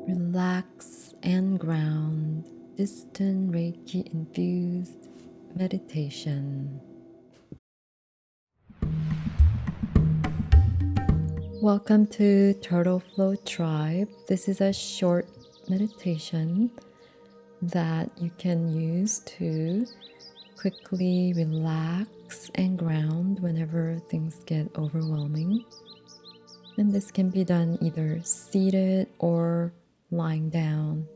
Relax and ground. Distant Reiki infused meditation. Welcome to Turtle Flow Tribe. This is a short meditation that you can use to quickly relax and ground whenever things get overwhelming. And this can be done either seated or lying down.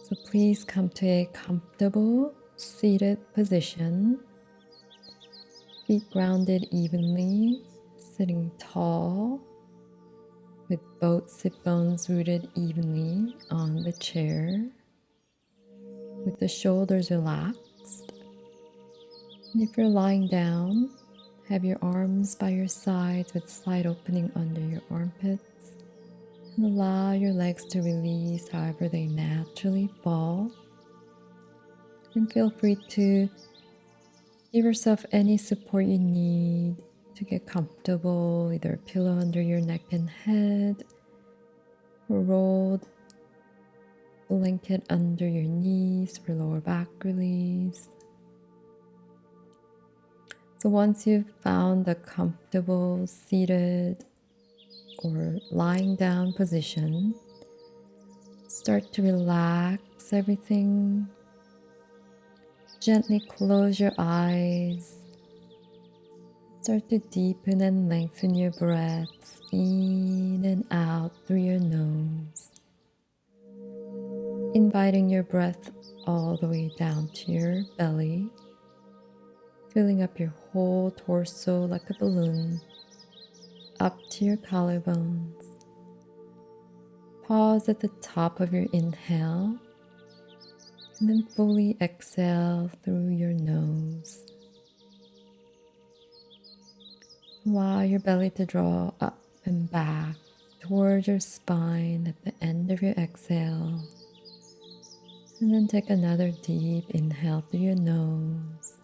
So please come to a comfortable seated position, feet grounded evenly, sitting tall with both sit bones rooted evenly on the chair, with the shoulders relaxed. And if you're lying down, have your arms by your sides with slight opening under your armpits. And allow your legs to release however they naturally fall. And feel free to give yourself any support you need to get comfortable, either a pillow under your neck and head, or rolled blanket under your knees for lower back release. So once you've found a comfortable seated or lying down position, start to relax everything. Gently close your eyes. Start to deepen and lengthen your breaths in and out through your nose. Inviting your breath all the way down to your belly, filling up your whole torso like a balloon, up to your collarbones. Pause at the top of your inhale, and then fully exhale through your nose. Allow your belly to draw up and back towards your spine at the end of your exhale. And then take another deep inhale through your nose.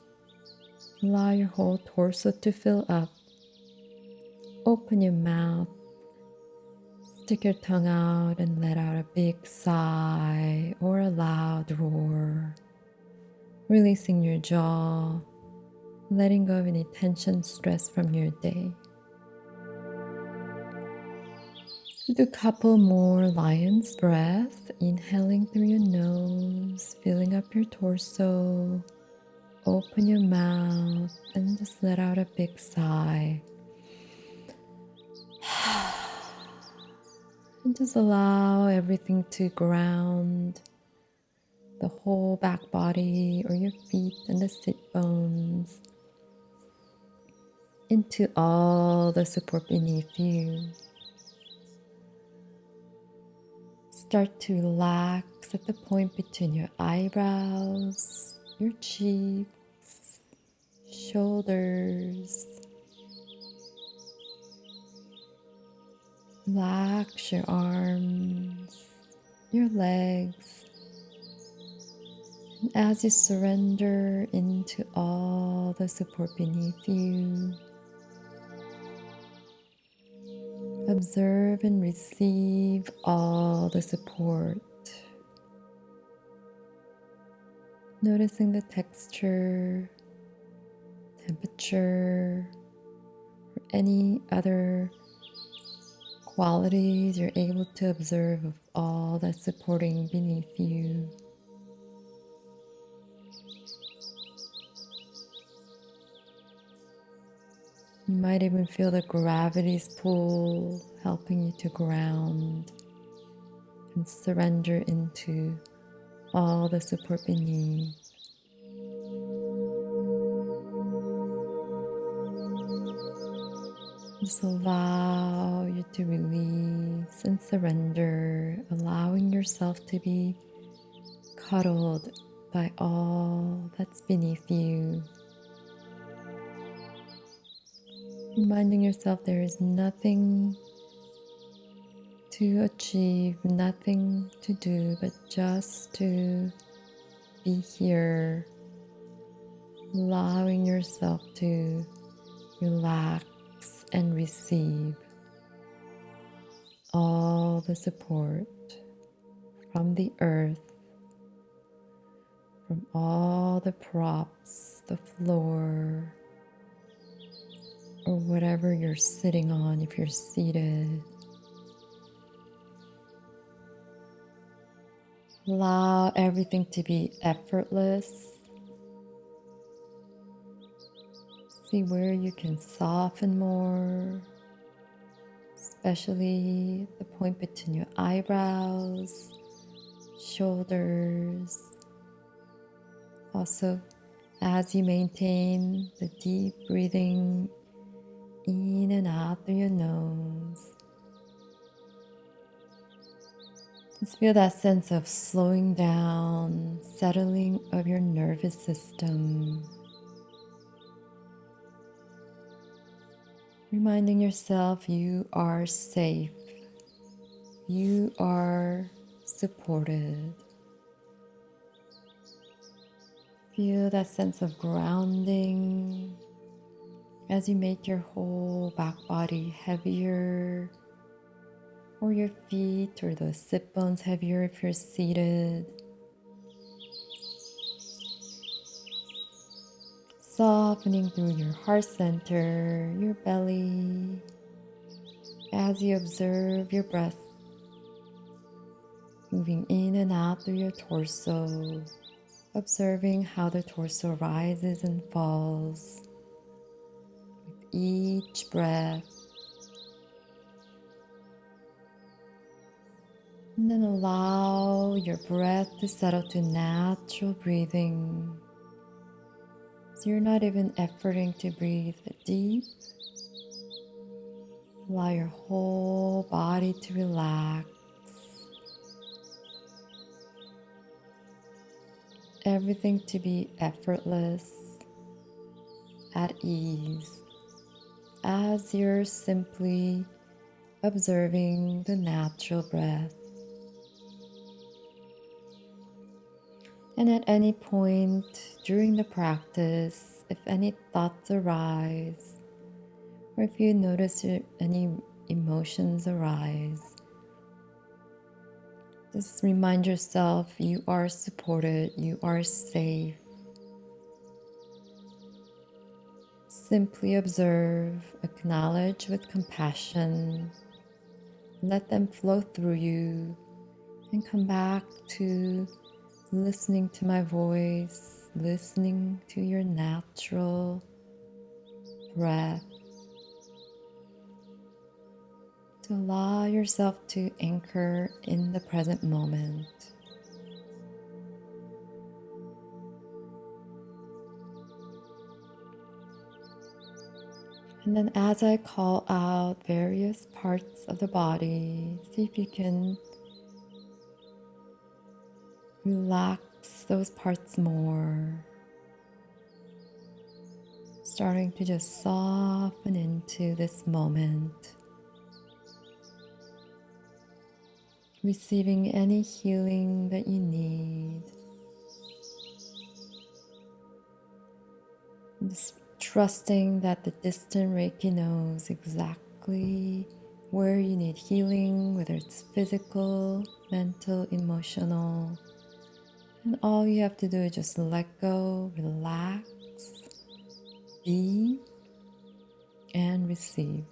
Allow your whole torso to fill up. Open your mouth. Stick your tongue out and let out a big sigh or a loud roar. Releasing your jaw, letting go of any tension, stress from your day. Do a couple more lion's breath, inhaling through your nose, filling up your torso. Open your mouth and just let out a big sigh. And just allow everything to ground, the whole back body or your feet and the sit bones, into all the support beneath you. Start to relax at the point between your eyebrows, your cheeks, shoulders. Relax your arms, your legs. And as you surrender into all the support beneath you, observe and receive all the support. Noticing the texture, temperature, or any other qualities you're able to observe of all that's supporting beneath you. You might even feel the gravity's pull helping you to ground and surrender into all the support beneath. Just allow you to release and surrender, allowing yourself to be cuddled by all that's beneath you. Reminding yourself there is nothing to achieve, nothing to do, but just to be here, allowing yourself to relax and receive all the support from the earth, from all the props, the floor, or whatever you're sitting on if you're seated. Allow everything to be effortless. See where you can soften more, especially the point between your eyebrows, shoulders. Also, as you maintain the deep breathing in and out through your nose, just feel that sense of slowing down, settling of your nervous system. Reminding yourself you are safe, you are supported. Feel that sense of grounding as you make your whole back body heavier, or your feet or the sit bones heavier if you're seated. Softening through your heart center, your belly, as you observe your breath moving in and out through your torso, observing how the torso rises and falls with each breath. And then allow your breath to settle to natural breathing. So you're not even efforting to breathe deep. Allow your whole body to relax. Everything to be effortless, at ease, as you're simply observing the natural breath. And at any point during the practice, if any thoughts arise, or if you notice any emotions arise, just remind yourself you are supported, you are safe. Simply observe, acknowledge with compassion, let them flow through you, and come back to listening to my voice, listening to your natural breath, to allow yourself to anchor in the present moment. And then as I call out various parts of the body, see if you can relax those parts more, starting to just soften into this moment, receiving any healing that you need. Just trusting that the distant Reiki knows exactly where you need healing, whether it's physical, mental, emotional. And all you have to do is just let go, relax, be, and receive.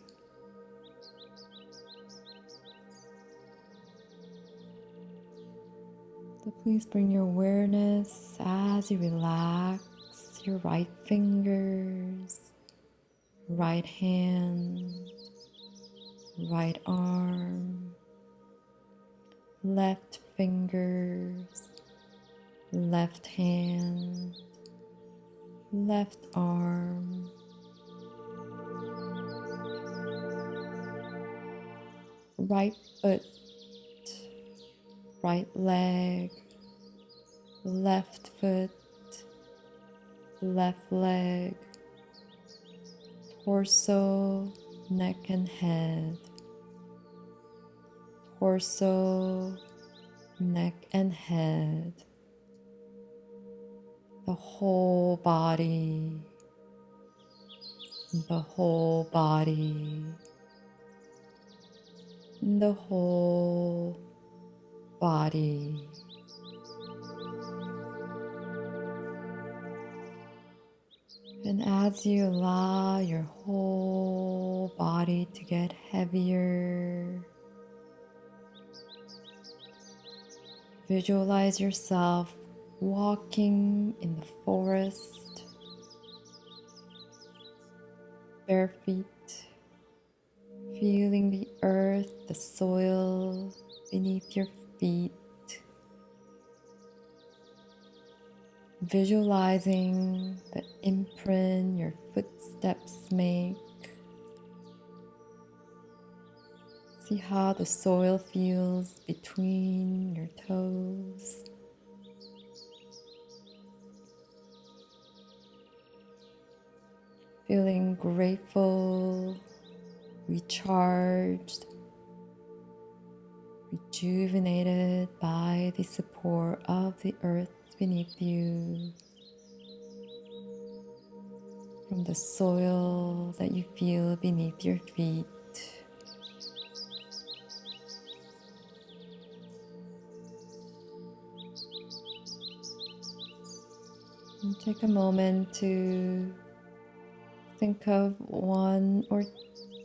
So please bring your awareness as you relax your right fingers, right hand, right arm, left fingers, left hand, left arm, right foot, right leg, left foot, left leg, torso, neck and head, torso, neck and head, the whole body, the whole body. the whole body. And as you allow your whole body to get heavier, visualize yourself walking in the forest, bare feet, feeling the earth, the soil beneath your feet, visualizing the imprint your footsteps make. See how the soil feels between your toes. Feeling grateful, recharged, rejuvenated by the support of the earth beneath you, from the soil that you feel beneath your feet. And take a moment to think of 1 or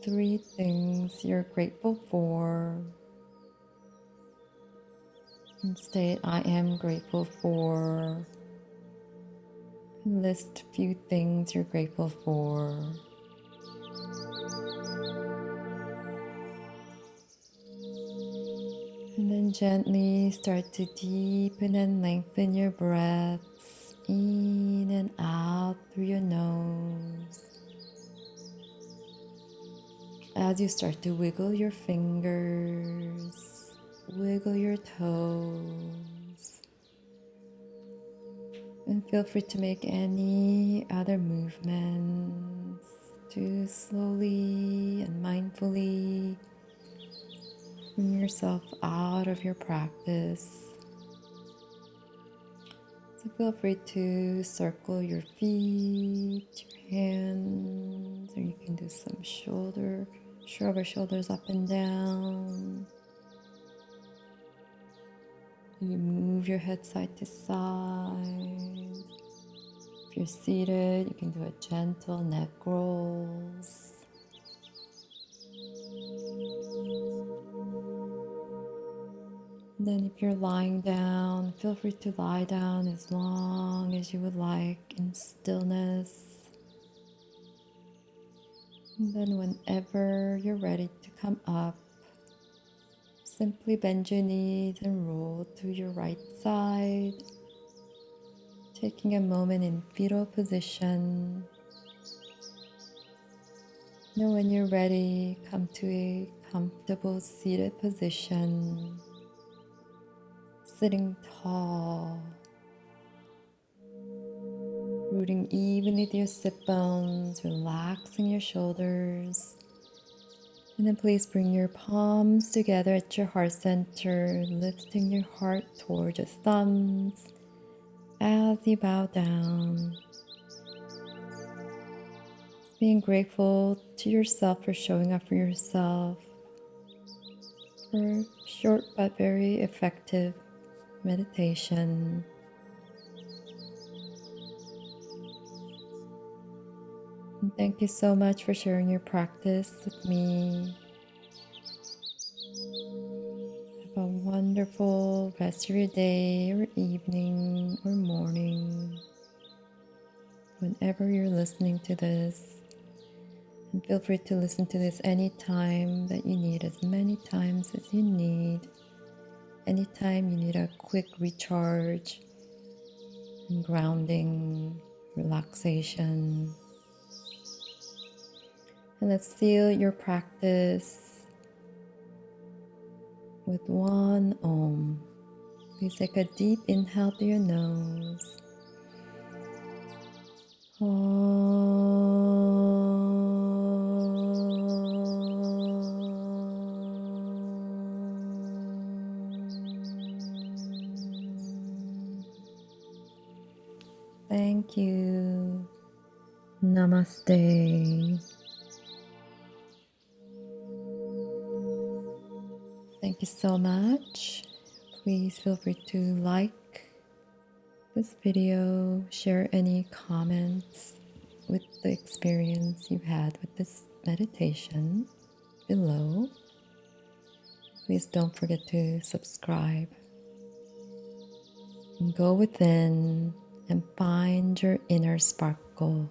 3 things you're grateful for. And state, I am grateful for. And list a few things you're grateful for. And then gently start to deepen and lengthen your breaths in and out through your nose. As you start to wiggle your fingers, wiggle your toes, and feel free to make any other movements to slowly and mindfully bring yourself out of your practice. So feel free to circle your feet, your hands, or you can do some shrug your shoulders up and down. You move your head side to side. If you're seated, you can do a gentle neck rolls. And then if you're lying down, feel free to lie down as long as you would like in stillness. And then whenever you're ready to come up, simply bend your knees and roll to your right side, taking a moment in fetal position. Now when you're ready, come to a comfortable seated position, sitting tall, rooting evenly with your sit bones, relaxing your shoulders. And then please bring your palms together at your heart center, lifting your heart towards your thumbs as you bow down. Being grateful to yourself for showing up for yourself, for a short but very effective meditation. And thank you so much for sharing your practice with me. Have a wonderful rest of your day or evening or morning, whenever you're listening to this. And feel free to listen to this anytime that you need, as many times as you need. Anytime you need a quick recharge and grounding, relaxation. And let's seal your practice with 1 Om. Please take a deep inhale through your nose. Thank you. Namaste. Thank you so much. Please feel free to like this video, share any comments with the experience you've had with this meditation below. Please don't forget to subscribe and go within and find your inner sparkle.